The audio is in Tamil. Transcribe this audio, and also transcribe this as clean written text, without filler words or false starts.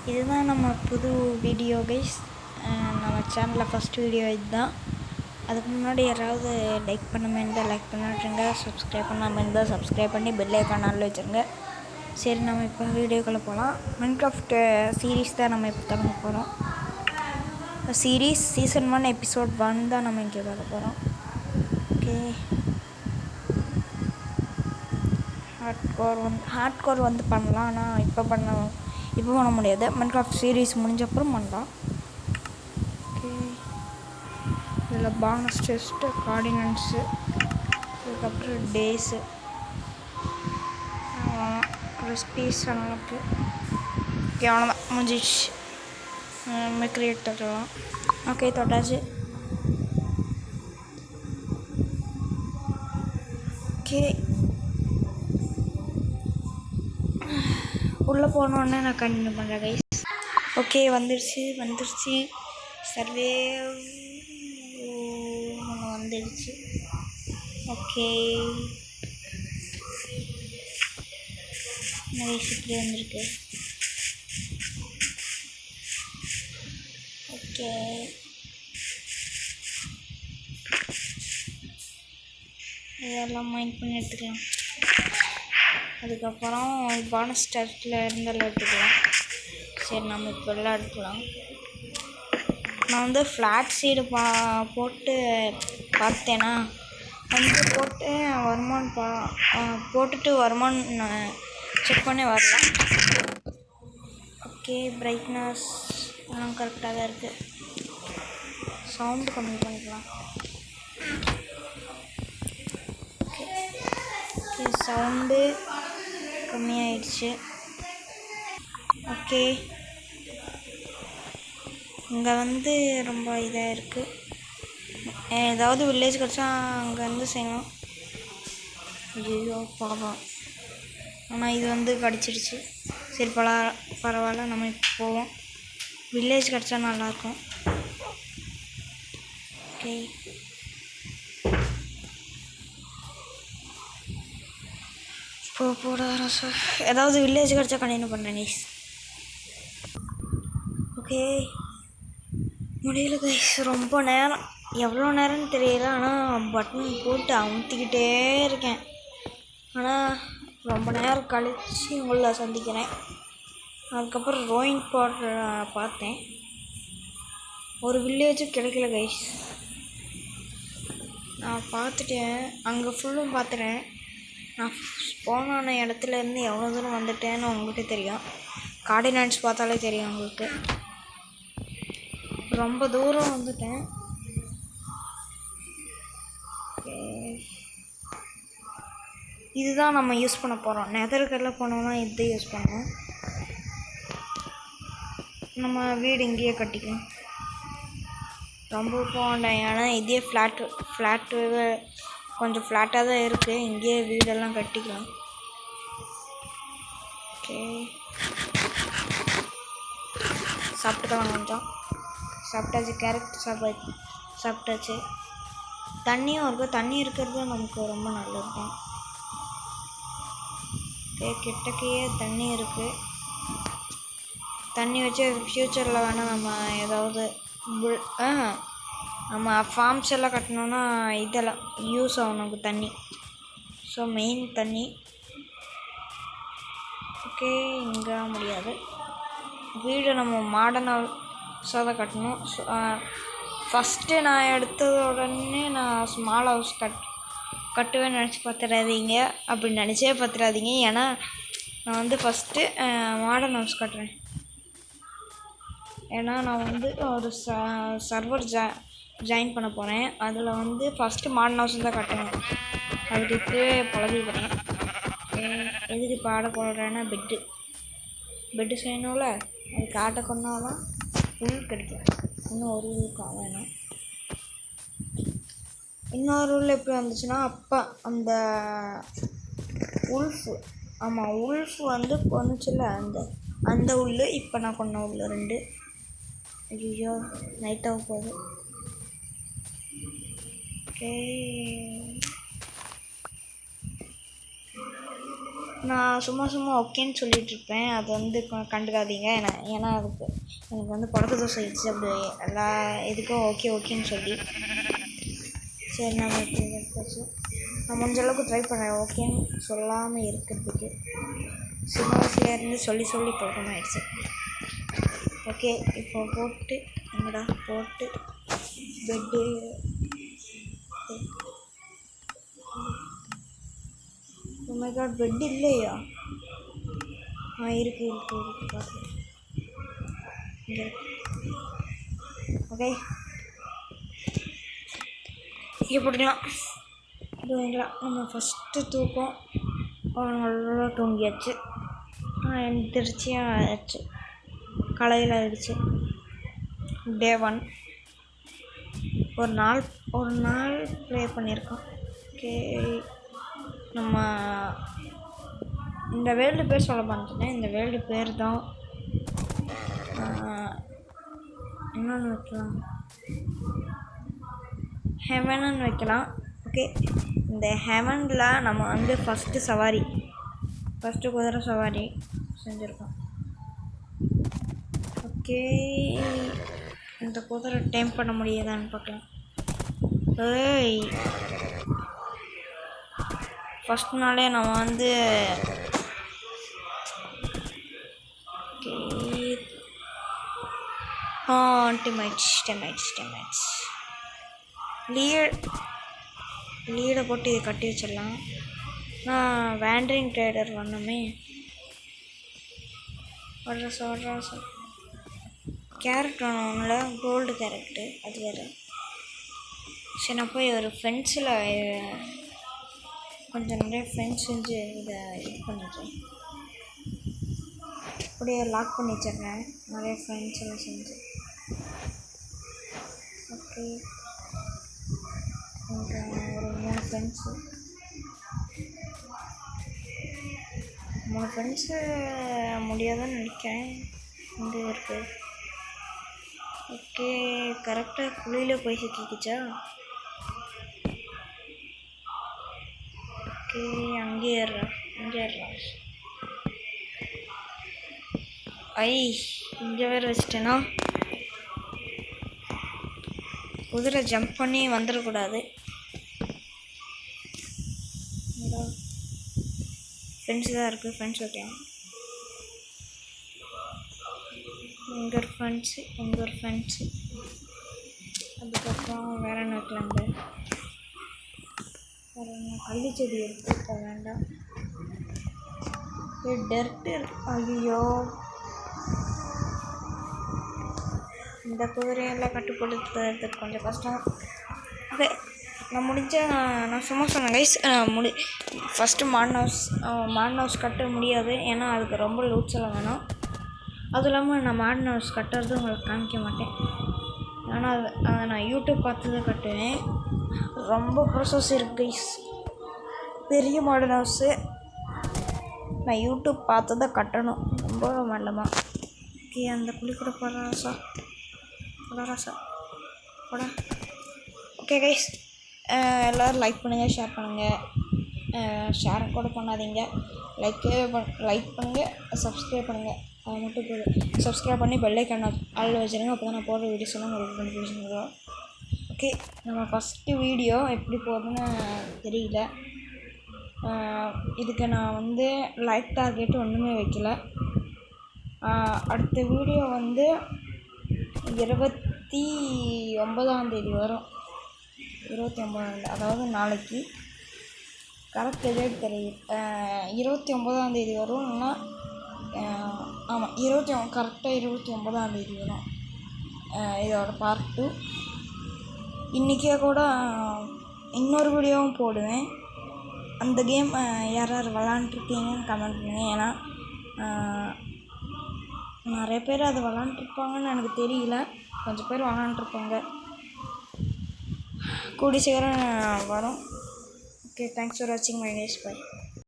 இதுதான் நம்ம புது வீடியோ கைஸ். நம்ம சேனலில் ஃபஸ்ட் வீடியோ இதுதான். அதுக்கு முன்னாடி யாராவது லைக் பண்ணாமல் இருந்தால் லைக் பண்ணிட்டுருங்க, சப்ஸ்கிரைப் பண்ணாமல் இருந்தால் சப்ஸ்கிரைப் பண்ணி பெல் ஐக்கான் ஆல்ல வச்சுருங்க. சரி, நம்ம இப்போ வீடியோக்குள்ளே போகலாம். மைன்கிராஃப்ட் சீரீஸ் தான் நம்ம இப்போ தொடங்க போகிறோம். சீரீஸ் சீசன் 1 எபிசோட் 1 தான் நம்ம இங்கே பார்க்க போகிறோம். ஓகே, ஹார்ட்கோர் வந்து பண்ணலாம். ஆனால் இப்போ பண்ண முடியாது. மைன்கிராஃப்ட் சீரீஸ் முடிஞ்சப்பறம் பண்ணலாம். ஓகே, இதில் பானஸ் டெஸ்ட்டு, கார்டினன்ஸு, அதுக்கப்புறம் டேஸு, ரெசிபீஸ் அளவுக்கு அவ்வளோதான் முடிஞ்சிச்சு. கிரியேட் தரலாம். ஓகே, தொட்டாச்சு. ஓகே, உள்ளே போனோடனே நான் கண்டினியூ பண்ணுறேன் கைஸ். ஓகே, வந்துருச்சு சர்வே வந்துடுச்சு. ஓகே, கைஸ் இப்படி வந்திருக்கு. ஓகே, இதெல்லாம் மைண்ட் பண்ணி எடுத்துக்கலாம். அதுக்கப்புறம் பானஸ் ஸ்டார்ட்டில் இருந்தாலும் எடுத்துக்கலாம். சரி, நம்ம இப்போ எல்லாம் எடுக்கலாம். நான் வந்து ஃப்ளாட் சீடு போட்டு பார்த்தேன்னா வந்து போட்டுட்டு வருமானம் செக் பண்ணி வரலாம். ஓகே, பிரைட்னஸ் எல்லாம் கரெக்டாக தான் இருக்குது. சவுண்டு கம்மி பண்ணிக்கலாம். ஓகே, சவுண்டு கம்மியாயிடுச்சு. ஓகே, இங்கே வந்து ரொம்ப இதாக இருக்குது. ஏதாவது வில்லேஜ் கிடச்சா அங்கே வந்து செய்யணும். ஐயோ பாவம், ஆனால் இது வந்து கடிச்சிடுச்சு. சரி, பரவாயில்ல, நம்ம இப்போ போவோம். வில்லேஜ் கிடச்சா நல்லாயிருக்கும். ஓகே, போட சார், ஏதாவது வில்லேஜ் கிடச்சா கண்டினியூ பண்ணுறேன் கைஸ். ஓகே, முடியல கைஸ், ரொம்ப நேரம், எவ்வளோ நேரம்னு தெரியல. ஆனால் பட்டன் போட்டு அமுத்திக்கிட்டே இருக்கேன். ஆனால் ரொம்ப நேரம் கழித்து உங்களை சந்திக்கிறேன். அதுக்கப்புறம் ரோயிங் போடுற பார்த்தேன். ஒரு வில்லேஜும் கிடைக்கல கைஸ். நான் பார்த்துட்டேன், அங்கே ஃபுல்லும் பார்த்துட்டேன். நான் போன இடத்துலேருந்து எவ்வளோ தூரம் வந்துட்டேன்னு உங்களுக்கு தெரியும். கார்டினன்ஸ் பார்த்தாலே தெரியும் உங்களுக்கு. ரொம்ப தூரம் வந்துட்டேன். இதுதான் நம்ம யூஸ் பண்ண போகிறோம். நெதர்கல்ல போனோம்னா இதை யூஸ் பண்ணுவோம். நம்ம வீடு இங்கேயே கட்டிக்கலாம். ரொம்ப போகண்டேன், ஏன்னா இதே ஃப்ளாட்டு கொஞ்சம் ஃப்ளாட்டாக தான் இருக்குது. இங்கேயே வீடெல்லாம் கட்டிக்கலாம். ஓகே, சாப்பிட்டுக்கலாம். கொஞ்சம் சாப்பிட்டாச்சு. கேரட் சாப்பிட்டாச்சு. தண்ணியும் இருக்குது. தண்ணி இருக்கிறது நமக்கு ரொம்ப நல்லது தான். ஓகே, கிட்டக்கையே தண்ணி இருக்குது. தண்ணி வச்சு ஃப்யூச்சரில் வேணால் நம்ம ஏதாவது நம்ம ஃபார்ம்ஸ் எல்லாம் கட்டணுன்னா இதெல்லாம் யூஸ் ஆகும் நமக்கு தண்ணி. ஸோ மெயின் தண்ணி. ஓகே, இங்கே முடியாது. வீடு நம்ம மாடர்ன் ஹவுஸாக தான் கட்டணும். ஃபஸ்ட்டு நான் எடுத்தது உடனே நான் ஸ்மால் ஹவுஸ் கட்டுவேன்னு நினச்சி பார்த்துடாதீங்க. அப்படி நினச்சே பார்த்துடாதீங்க. ஏன்னா நான் வந்து ஃபஸ்ட்டு மாடர்ன் ஹவுஸ் கட்டுறேன். ஏன்னா நான் வந்து ஒரு சர்வர் ஜாயின் பண்ண போகிறேன். அதில் வந்து ஃபஸ்ட்டு மாடர்ன் ஹவுஸ் தான் கட்டணும். அதுக்கு இப்போவே பழகிக்கிறேன். எதுக்கு இப்போ ஆடை போடுறேன்னா பெட்டு செய்யணும்ல, அதுக்கு ஆட்டை கொண்டாதான் உள் கிடைக்கும். இன்னும் ஒரு உள்க்காக வேணும். இன்னொரு உள் எப்படி வந்துச்சுன்னா, அப்போ அந்த உல்ஃப் வந்து கொண்டுச்சுல, அந்த உள் இப்போ நான் கொண்ட உள்ள 2. ஐயோ, நைட்டாக போகுது. ஓகே, நான் சும்மா சும்மா ஓகேன்னு சொல்லிகிட்ருப்பேன், அது வந்து கண்டுக்காதீங்க. ஏன்னா அதுக்கு எனக்கு வந்து பழக்க தோசை ஆயிடுச்சு அப்படி எல்லா இதுக்கும் ஓகேன்னு சொல்லி. சரி நம்ம எடுத்தாச்சு. நான் முடிஞ்ச அளவுக்கு ட்ரை பண்ணேன் ஓகேன்னு சொல்லாமல் இருக்கிறதுக்கு. சின்ன வயசுலேருந்து சொல்லி பழக்கமாகிடுச்சு. ஓகே இப்போ போட்டு bed Oh my god, bed இல்லையா? இருக்கு பார்த்து இங்கே ஓகே இங்கே போட்டுக்கலாம். நம்ம ஃபஸ்ட்டு தூக்கம் நல்லா தூங்கியாச்சு. எந்திரிச்சியாக ஆயிடுச்சு, காலையில் ஆயிடுச்சு. டே 1 ஒரு நாள் ப்ளே பண்ணியிருக்கோம். ஓகே நம்ம இந்த வேர்ல்டு பேர் சொல்ல மாட்டேன். இந்த வேர்ல்டு பேர் தான் என்னென்னு வைக்கலாம், ஹெவன்னு வைக்கலாம். ஓகே இந்த ஹெவனில் நம்ம வந்து ஃபஸ்ட்டு குதிரை சவாரி செஞ்சுருக்கோம். ஓகே இந்த குதிரை டைம் பண்ண முடியாதான்னு பார்க்கலாம். ஃபஸ்ட் நாளே நம்ம வந்து டென் மினிட்ஸ் லீடை போட்டு இதை கட்டி வச்சிடலாம். நான் வேண்டரிங் ட்ரேடர் பண்ணமே வர்றா சார். கேரட் ஒன்றுல கோல்டு கேரட்டு அது வேறு. சரி நான் போய் ஒரு ஃப்ரெண்ட்ஸில் கொஞ்சம் நிறைய ஃப்ரெண்ட்ஸ் செஞ்சு இதை இது பண்ணிடுறேன். அப்படியே லாக் பண்ணி வச்சிடுறேன் நிறைய ஃப்ரெண்ட்ஸ் எல்லாம் செஞ்சு. ஓகே ஒரு 3 ஃப்ரெண்ட்ஸு முடியாதுன்னு நினைக்கிறேன். இங்கே இருக்குது. ஓகே கரெக்டாக குழியில் போய் சிக்கிக்கிச்சா. ஓகே அங்கே ஏறுறேன். இங்கே வேறு வச்சிட்டேன்னா குதிரை ஜம்ப் பண்ணி வந்துடக்கூடாது. ஃப்ரெண்ட்ஸ் தான் இருக்குது, ஃப்ரெண்ட்ஸ் வைக்கலாம். இங்கே ஒரு ஃப்ரெண்ட்ஸு அதுக்கப்புறம் வேறு என்ன வைக்கலாங்க, வேறு என்ன கள்ளிச்செடி எடுத்து வேண்டாம். டெர்ட்டு ஐயோ இந்த குதிரையெல்லாம் கட்டுப்படுத்துறதுக்கு கொஞ்சம் கஷ்டம். ஓகே நான் சும்மா சொன்னேன் கைஸ். ஃபஸ்ட்டு மாடர்ன் ஹவுஸ் கட்ட முடியாது, ஏன்னா அதுக்கு ரொம்ப லூட்ஸெல்லாம் வேணும். அதுவும் இல்லாமல் நான் மாடர்ன் ஹவுஸ் கட்டுறது உங்களுக்கு காமிக்க மாட்டேன். ஆனால் அதை நான் யூடியூப் பார்த்து தான் கட்டுவேன். ரொம்ப ப்ராசஸ் இருக்குது கைஸ், பெரிய மாடர்ன் ஹவுஸு. நான் யூடியூப் பார்த்து தான் கட்டணும், ரொம்ப மல்லமா. ஓகே அந்த குழி கூட போடுறாசா போட. ஓகே கைஸ் எல்லோரும் லைக் பண்ணுங்கள், ஷேர் பண்ணுங்கள். ஷேர் கூட பண்ணாதீங்க, லைக் பண்ணுங்கள், சப்ஸ்கிரைப் பண்ணுங்கள். அது மட்டும் போதும். சப்ஸ்கிரைப் பண்ணி பெல் ஐக்கான் ஆல் வச்சுருங்க, அப்போ தான் நான் போடுற வீடியோஸ் எல்லாம் உங்களுக்கு நோட்டிஃபிகேஷன் வரும். ஓகே நம்ம ஃபஸ்ட்டு வீடியோ எப்படி போகுதுன்னு தெரியல. இதுக்கு நான் வந்து லைக் டார்கெட் ஒன்றுமே வைக்கல. அடுத்த வீடியோ வந்து 29ஆம் வரும். 29, அதாவது நாளைக்கு. கரெக்ட் டேட் தெரியும். 29ஆம் வரும். இல்லைன்னா ஆமாம் கரெக்டாக 29ஆம் வரும் இதோட பார்ட் 2. இன்றைக்கே கூட இன்னொரு வீடியோவும் போடுவேன். அந்த கேம் யார் விளாண்டுருக்கீங்கன்னு கமெண்ட் பண்ணுங்கள். ஏன்னா நிறைய பேர் அதை விளாண்டுருப்பாங்கன்னு எனக்கு தெரியல, கொஞ்சம் பேர் விளாண்டுருப்பாங்க. கூடி சீக்கிரம் வரும். ஓகே தேங்க்ஸ் ஃபார் வாட்சிங் மை நைஸ் பை.